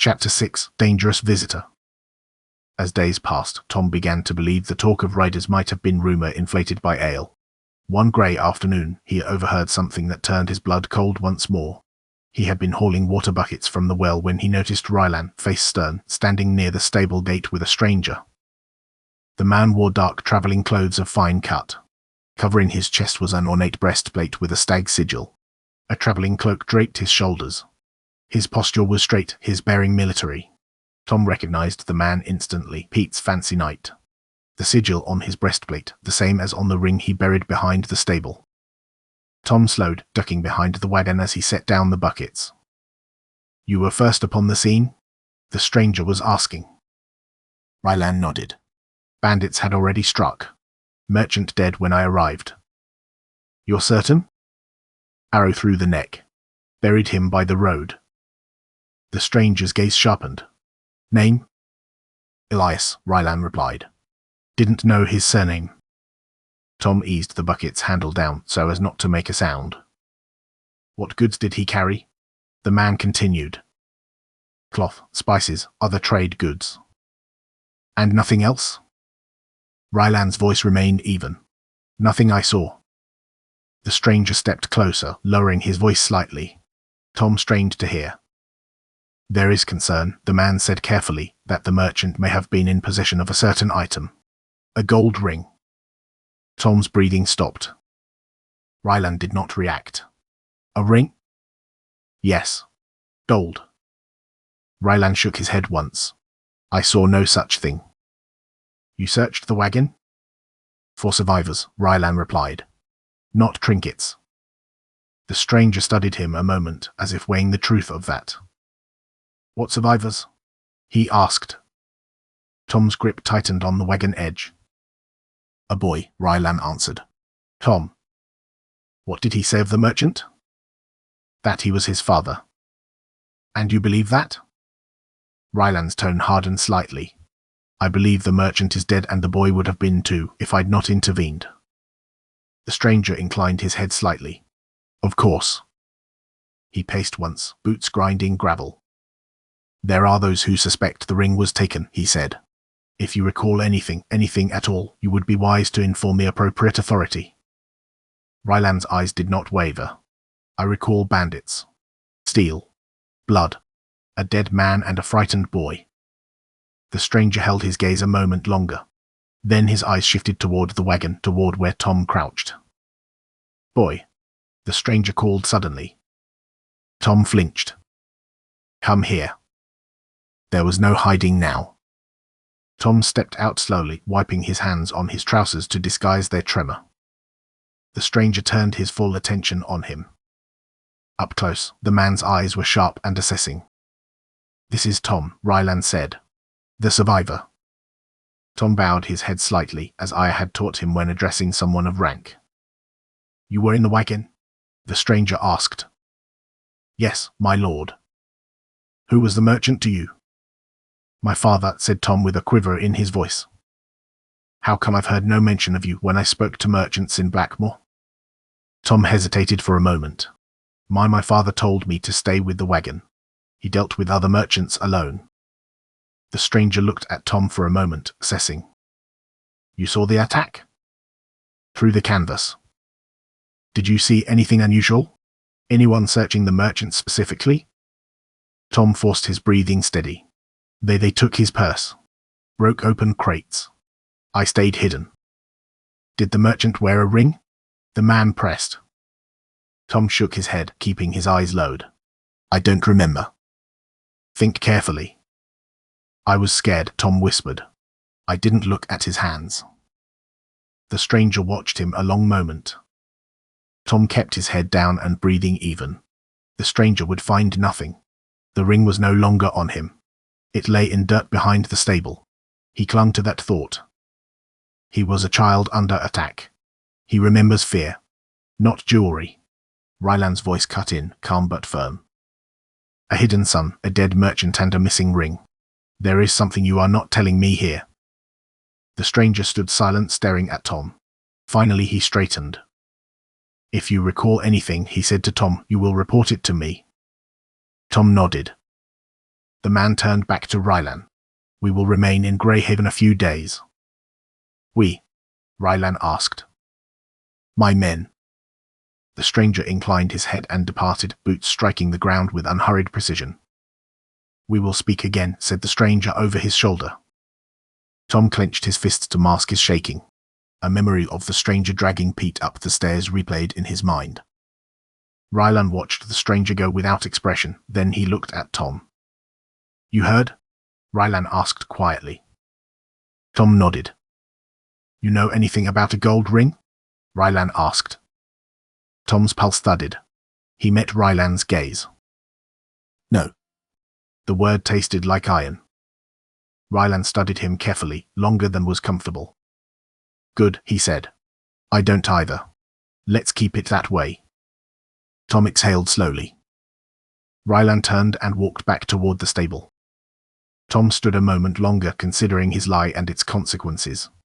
Chapter 6 Dangerous Visitor. As days passed, Tom began to believe the talk of riders might have been rumor inflated by ale. One grey afternoon, he overheard something that turned his blood cold once more. He had been hauling water buckets from the well when he noticed Rylan, face stern, standing near the stable gate with a stranger. The man wore dark travelling clothes of fine cut. Covering his chest was an ornate breastplate with a stag sigil. A travelling cloak draped his shoulders. His posture was straight, his bearing military. Tom recognized the man instantly, Pete's fancy knight. The sigil on his breastplate, the same as on the ring he buried behind the stable. Tom slowed, ducking behind the wagon as he set down the buckets. "You were first upon the scene?" the stranger was asking. Rylan nodded. "Bandits had already struck. Merchant dead when I arrived." "You're certain?" "Arrow through the neck. Buried him by the road." The stranger's gaze sharpened. "Name?" "Elias," Rylan replied. "Didn't know his surname." Tom eased the bucket's handle down so as not to make a sound. "What goods did he carry?" the man continued. "Cloth, spices, other trade goods." "And nothing else?" Rylan's voice remained even. "Nothing I saw." The stranger stepped closer, lowering his voice slightly. Tom strained to hear. "There is concern," the man said carefully, "that the merchant may have been in possession of a certain item. A gold ring." Tom's breathing stopped. Rylan did not react. "A ring?" "Yes. Gold." Rylan shook his head once. "I saw no such thing." "You searched the wagon?" "For survivors," Rylan replied. "Not trinkets." The stranger studied him a moment, as if weighing the truth of that. "What survivors?" he asked. Tom's grip tightened on the wagon edge. "A boy," Rylan answered. "Tom." "What did he say of the merchant?" "That he was his father." "And you believe that?" Rylan's tone hardened slightly. "I believe the merchant is dead, and the boy would have been too, if I'd not intervened." The stranger inclined his head slightly. "Of course." He paced once, boots grinding gravel. "There are those who suspect the ring was taken," he said. "If you recall anything at all, you would be wise to inform the appropriate authority." Rylan's eyes did not waver. "I recall bandits. Steel. Blood. A dead man and a frightened boy." The stranger held his gaze a moment longer. Then his eyes shifted toward the wagon, toward where Tom crouched. "Boy," the stranger called suddenly. Tom flinched. "Come here." There was no hiding now. Tom stepped out slowly, wiping his hands on his trousers to disguise their tremor. The stranger turned his full attention on him. Up close, the man's eyes were sharp and assessing. "This is Tom," Rylan said. "The survivor." Tom bowed his head slightly, as Aya had taught him when addressing someone of rank. "You were in the wagon?" the stranger asked. "Yes, my lord." "Who was the merchant to you?" "My father," said Tom with a quiver in his voice. "How come I've heard no mention of you when I spoke to merchants in Blackmore?" Tom hesitated for a moment. My father told me to stay with the wagon. He dealt with other merchants alone." The stranger looked at Tom for a moment, assessing. "You saw the attack?" "Through the canvas." "Did you see anything unusual? Anyone searching the merchant specifically?" Tom forced his breathing steady. They took his purse. Broke open crates. I stayed hidden." "Did the merchant wear a ring?" the man pressed. Tom shook his head, keeping his eyes lowered. "I don't remember." "Think carefully." "I was scared," Tom whispered. "I didn't look at his hands." The stranger watched him a long moment. Tom kept his head down and breathing even. The stranger would find nothing. The ring was no longer on him. It lay in dirt behind the stable. He clung to that thought. He was a child under attack. He remembers fear, not jewelry. Rylan's voice cut in, calm but firm. "A hidden son, a dead merchant, and a missing ring. There is something you are not telling me here." The stranger stood silent, staring at Tom. Finally he straightened. "If you recall anything," he said to Tom, "you will report it to me." Tom nodded. The man turned back to Rylan. We will remain in Greyhaven a few days. We? Rylan asked. My men. The stranger inclined his head and departed, boots striking the ground with unhurried precision. We will speak again, said the stranger over his shoulder. Tom clenched his fists to mask his shaking. A memory of the stranger dragging Pete up the stairs replayed in his mind. Rylan watched the stranger go without expression, then he looked at Tom. You heard? Rylan asked quietly. Tom nodded. You know anything about a gold ring? Rylan asked. Tom's pulse thudded. He met Rylan's gaze. No. The word tasted like iron. Rylan studied him carefully, longer than was comfortable. Good, he said. I don't either. Let's keep it that way. Tom exhaled slowly. Rylan turned and walked back toward the stable. Tom stood a moment longer considering his lie and its consequences.